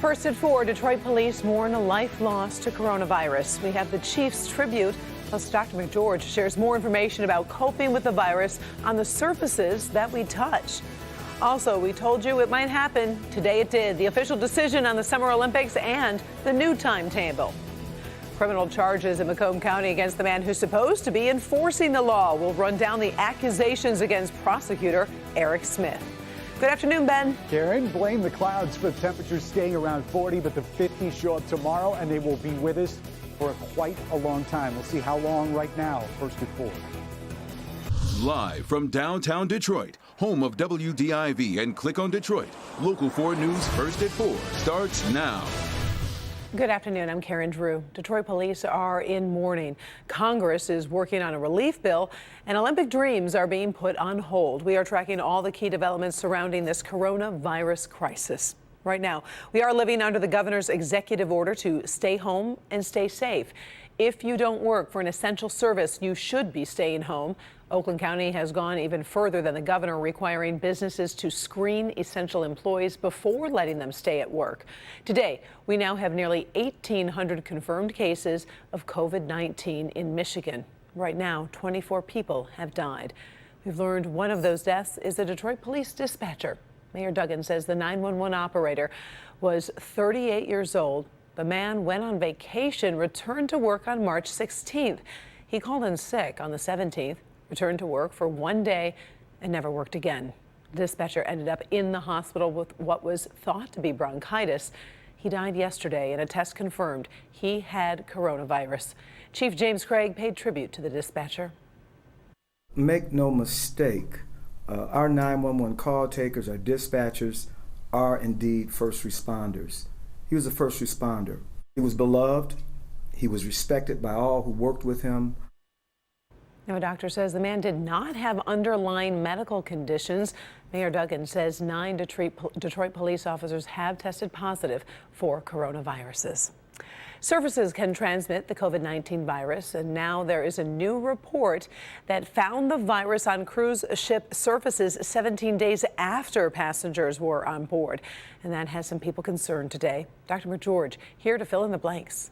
First at 4, Detroit police mourn a life lost to coronavirus. We have the chief's tribute, plus Dr. McGeorge shares more information about coping with the virus on the surfaces that we touch. Also, we told you it might happen. Today it did. The official decision on the Summer Olympics and the new timetable. Criminal charges in Macomb County against the man who's supposed to be enforcing the law. We'll run down the accusations against prosecutor Eric Smith. Good afternoon, Ben. Karen, blame the clouds for the temperatures staying around 40, but the 50s show up tomorrow, and they will be with us for quite a long time. We'll see how long right now. First at 4. Live from downtown Detroit, home of WDIV and Click on Detroit, Local 4 News First at 4 starts now. Good afternoon. I'm Karen Drew. Detroit police are in mourning. Congress is working on a relief bill, and Olympic dreams are being put on hold. We are tracking all the key developments surrounding this coronavirus crisis. Right now, we are living under the governor's executive order to stay home and stay safe. If you don't work for an essential service, you should be staying home. Oakland County has gone even further than the governor, requiring businesses to screen essential employees before letting them stay at work. Today, we now have nearly 1,800 confirmed cases of COVID-19 in Michigan. Right now, 24 people have died. We've learned one of those deaths is a Detroit police dispatcher. Mayor Duggan says the 911 operator was 38 years old. The man went on vacation, returned to work on March 16th. He called in sick on the 17th, returned to work for one day, and never worked again. The dispatcher ended up in the hospital with what was thought to be bronchitis. He died yesterday, and a test confirmed he had coronavirus. Chief James Craig paid tribute to the dispatcher. Make no mistake, our 911 call takers, our dispatchers, are indeed first responders. He was a first responder. He was beloved. He was respected by all who worked with him. Now, a doctor says the man did not have underlying medical conditions. Mayor Duggan says 9 Detroit police officers have tested positive for coronaviruses. Surfaces can transmit the COVID-19 virus, and now there is a new report that found the virus on cruise ship surfaces 17 days after passengers were on board. And that has some people concerned today. Dr. McGeorge here to fill in the blanks.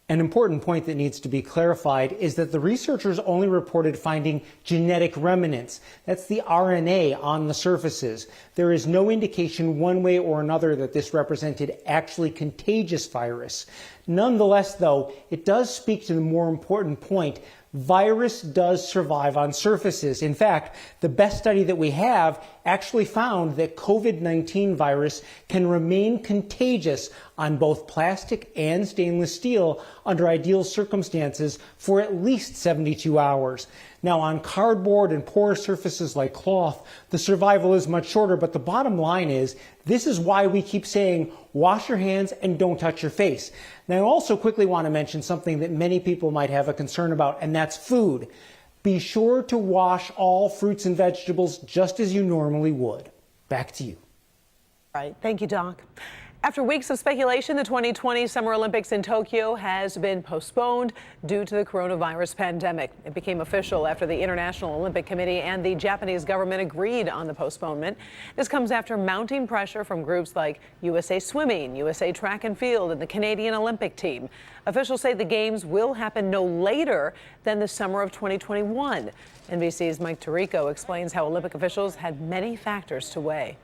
An important point that needs to be clarified is that the researchers only reported finding genetic remnants. That's the RNA on the surfaces. There is no indication one way or another that this represented actually contagious virus. Nonetheless, though, it does speak to the more important point. Virus does survive on surfaces. In fact, the best study that we have actually found that COVID-19 virus can remain contagious on both plastic and stainless steel under ideal circumstances for at least 72 hours. Now, on cardboard and porous surfaces like cloth, the survival is much shorter, but the bottom line is this is why we keep saying wash your hands and don't touch your face. Now, I also quickly want to mention something that many people might have a concern about, and that's food. Be sure to wash all fruits and vegetables just as you normally would. Back to you. All right. Thank you, Doc. After weeks of speculation, the 2020 Summer Olympics in Tokyo has been postponed due to the coronavirus pandemic. It became official after the International Olympic Committee and the Japanese government agreed on the postponement. This comes after mounting pressure from groups like USA Swimming, USA Track and Field, and the Canadian Olympic Team. Officials say the games will happen no later than the summer of 2021. NBC's Mike Tirico explains how Olympic officials had many factors to weigh.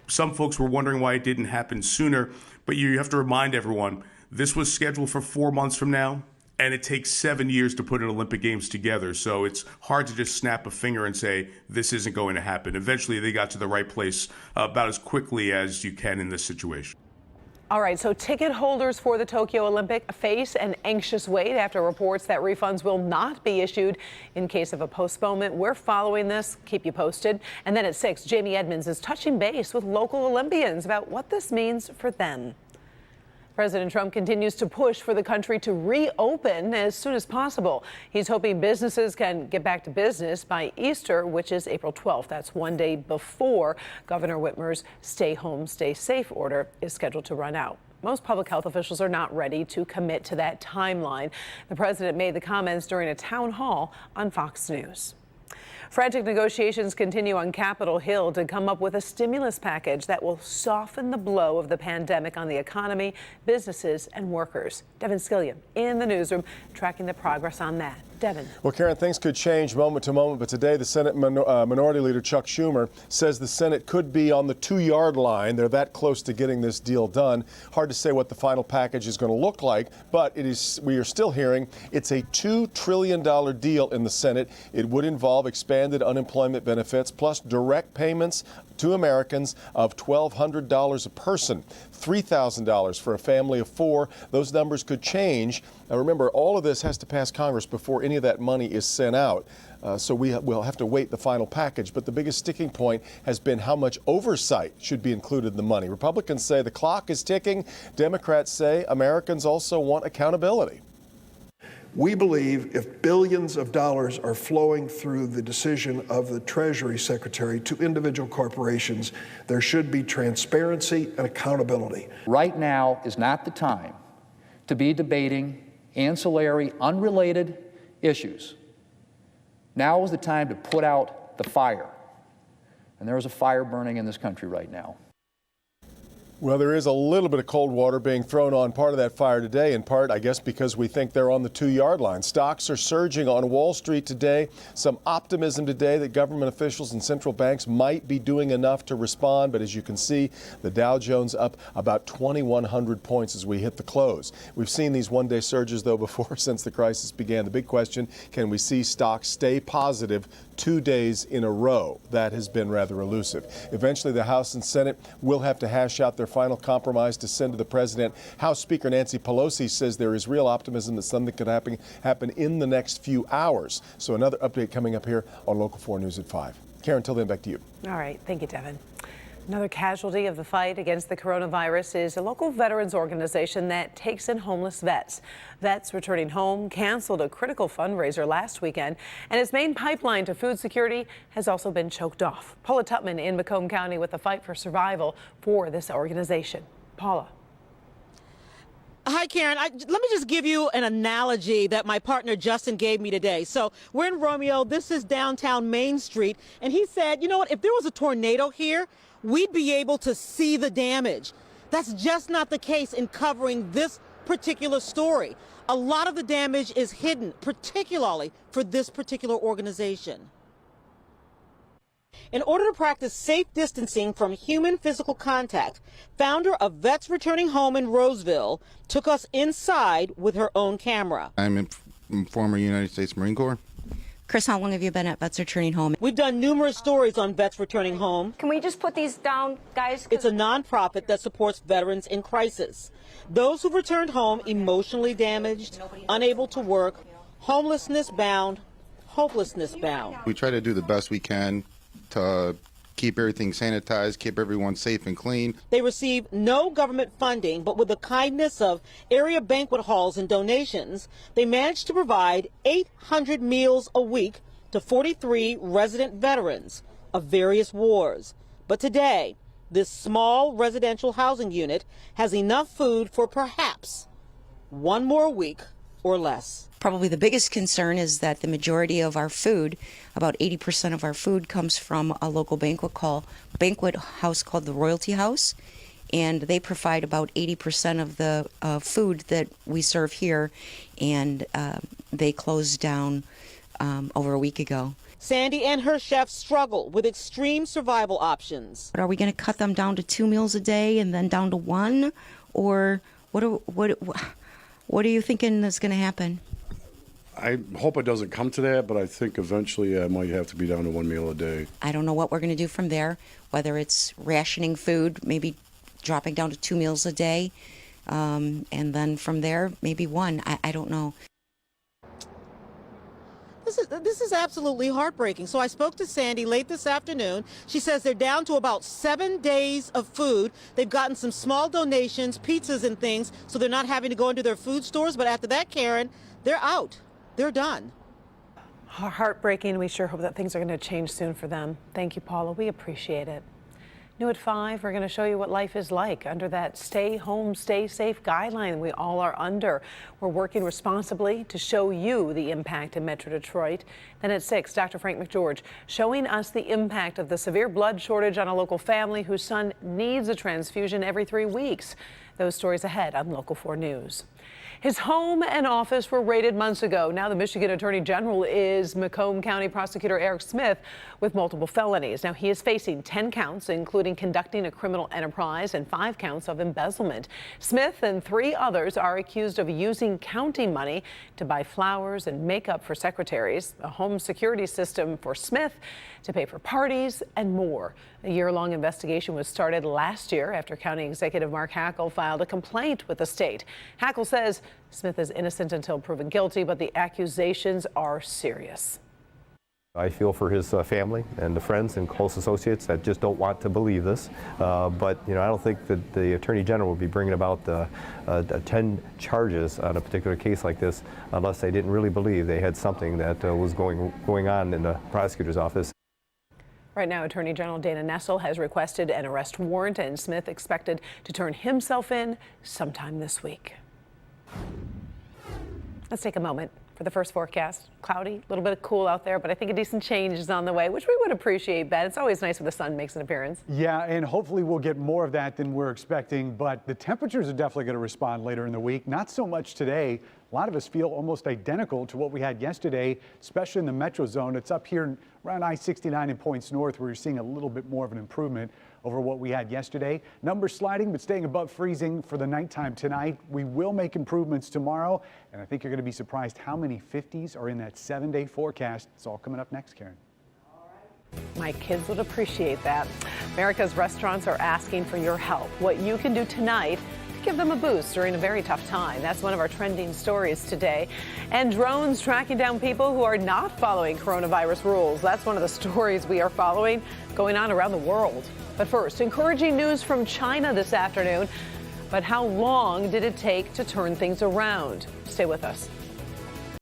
Some folks were wondering why it didn't happen sooner, but you have to remind everyone, this was scheduled for 4 months from now, and it takes 7 years to put an Olympic Games together. So it's hard to just snap a finger and say, this isn't going to happen. Eventually, they got to the right place about as quickly as you can in this situation. All right, so ticket holders for the Tokyo Olympic face an anxious wait after reports that refunds will not be issued in case of a postponement. We're following this. Keep you posted. And then at 6, Jamie Edmonds is touching base with local Olympians about what this means for them. President Trump continues to push for the country to reopen as soon as possible. He's hoping businesses can get back to business by Easter, which is April 12th. That's one day before Governor Whitmer's stay home, stay safe order is scheduled to run out. Most public health officials are not ready to commit to that timeline. The president made the comments during a town hall on Fox News. Frantic negotiations continue on Capitol Hill to come up with a stimulus package that will soften the blow of the pandemic on the economy, businesses, and workers. Devin Skillian in the newsroom tracking the progress on that. Devin. Well, Karen, things could change moment to moment, but today the Senate Minority Leader Chuck Schumer says the Senate could be on the 2-yard line. They're that close to getting this deal done. Hard to say what the final package is going to look like, but we are still hearing it's a $2 trillion deal in the Senate. It would involve expanded unemployment benefits plus direct payments to Americans of $1,200 a person, $3,000 for a family of 4. Those numbers could change. Now remember, all of this has to pass Congress before any of that money is sent out. So we'll have to wait the final package. But the biggest sticking point has been how much oversight should be included in the money. Republicans say the clock is ticking. Democrats say Americans also want accountability. We believe if billions of dollars are flowing through the decision of the Treasury Secretary to individual corporations, there should be transparency and accountability. Right now is not the time to be debating ancillary, unrelated issues. Now is the time to put out the fire. And there is a fire burning in this country right now. Well, there is a little bit of cold water being thrown on part of that fire today, in part, I guess, because we think they're on the 2-yard line. Stocks are surging on Wall Street today. Some optimism today that government officials and central banks might be doing enough to respond. But as you can see, the Dow Jones up about 2,100 points as we hit the close. We've seen these one-day surges, though, before since the crisis began. The big question, can we see stocks stay positive 2 days in a row? That has been rather elusive. Eventually, the House and Senate will have to hash out their final compromise to send to the president. House Speaker Nancy Pelosi says there is real optimism that something could happen in the next few hours. So another update coming up here on Local 4 News at 5. Karen, till then, back to you. All right. Thank you, Devin. Another casualty of the fight against the coronavirus is a local veterans organization that takes in homeless vets. Vets returning home canceled a critical fundraiser last weekend, and its main pipeline to food security has also been choked off. Paula Tutman in Macomb County with the fight for survival for this organization. Paula. Hi, Karen. Let me just give you an analogy that my partner Justin gave me today. So we're in Romeo. This is downtown Main Street. And he said, you know what, if there was a tornado here, we'd be able to see the damage. That's just not the case in covering this particular story. A lot of the damage is hidden, particularly for this particular organization. In order to practice safe distancing from human physical contact, founder of Vets Returning Home in Roseville took us inside with her own camera. I'm a former United States Marine Corps. Chris, how long have you been at Vets Returning Home? We've done numerous stories on Vets Returning Home. Can we just put these down, guys? It's a nonprofit that supports veterans in crisis. Those who've returned home emotionally damaged, unable to work, homelessness bound, hopelessness bound. We try to do the best we can to keep everything sanitized, keep everyone safe and clean. They receive no government funding, but with the kindness of area banquet halls and donations, they managed to provide 800 meals a week to 43 resident veterans of various wars. But today, this small residential housing unit has enough food for perhaps one more week or less. Probably the biggest concern is that the majority of our food, about 80% of our food, comes from a local banquet house called the Royalty House, and they provide about 80% of the food that we serve here, and they closed down over a week ago. Sandy and her chef struggle with extreme survival options. Are we going to cut them down to 2 meals a day and then down to 1, or what are you thinking is going to happen? I hope it doesn't come to that, but I think eventually it might have to be down to 1 meal a day. I don't know what we're going to do from there, whether it's rationing food, maybe dropping down to 2 meals a day, and then from there, maybe 1. I don't know. This is absolutely heartbreaking. So I spoke to Sandy late this afternoon. She says they're down to about 7 days of food. They've gotten some small donations, pizzas and things, so they're not having to go into their food stores. But after that, Karen, they're out. They're done. Heartbreaking. We sure hope that things are going to change soon for them. Thank you, Paula. We appreciate it. New at 5, we're going to show you what life is like under that stay home, stay safe guideline we all are under. We're working responsibly to show you the impact in Metro Detroit. Then at 6, Dr. Frank McGeorge showing us the impact of the severe blood shortage on a local family whose son needs a transfusion every 3 weeks. Those stories ahead on Local 4 News. His home and office were raided months ago. Now the Michigan Attorney General is Macomb County Prosecutor Eric Smith with multiple felonies. Now he is facing 10 counts, including conducting a criminal enterprise and 5 counts of embezzlement. Smith and 3 others are accused of using county money to buy flowers and makeup for secretaries, a home security system for Smith to pay for parties, and more. A year-long investigation was started last year after County Executive Mark Hackle filed a complaint with the state. Hackle says Smith is innocent until proven guilty, but the accusations are serious. I feel for his family and the friends and close associates that just don't want to believe this. But I don't think that the Attorney General would be bringing about 10 charges on a particular case like this unless they didn't really believe they had something that was going on in the prosecutor's office. Right now, Attorney General Dana Nessel has requested an arrest warrant, and Smith expected to turn himself in sometime this week. Let's take a moment for the first forecast. Cloudy, a little bit of cool out there, but I think a decent change is on the way, which we would appreciate, Ben. It's always nice when the sun makes an appearance. Yeah, and hopefully we'll get more of that than we're expecting, but the temperatures are definitely going to respond later in the week. Not so much today. A lot of us feel almost identical to what we had yesterday, especially in the metro zone. It's up here around I-69 and points north where you're seeing a little bit more of an improvement over what we had yesterday. Numbers sliding, but staying above freezing for the nighttime tonight. We will make improvements tomorrow, and I think you're going to be surprised how many 50s are in that 7-day forecast. It's all coming up next, Karen. My kids would appreciate that. America's restaurants are asking for your help. What you can do tonight to give them a boost during a very tough time. That's one of our trending stories today. And drones tracking down people who are not following coronavirus rules. That's one of the stories we are following going on around the world. But first, encouraging news from China this afternoon. But how long did it take to turn things around? Stay with us.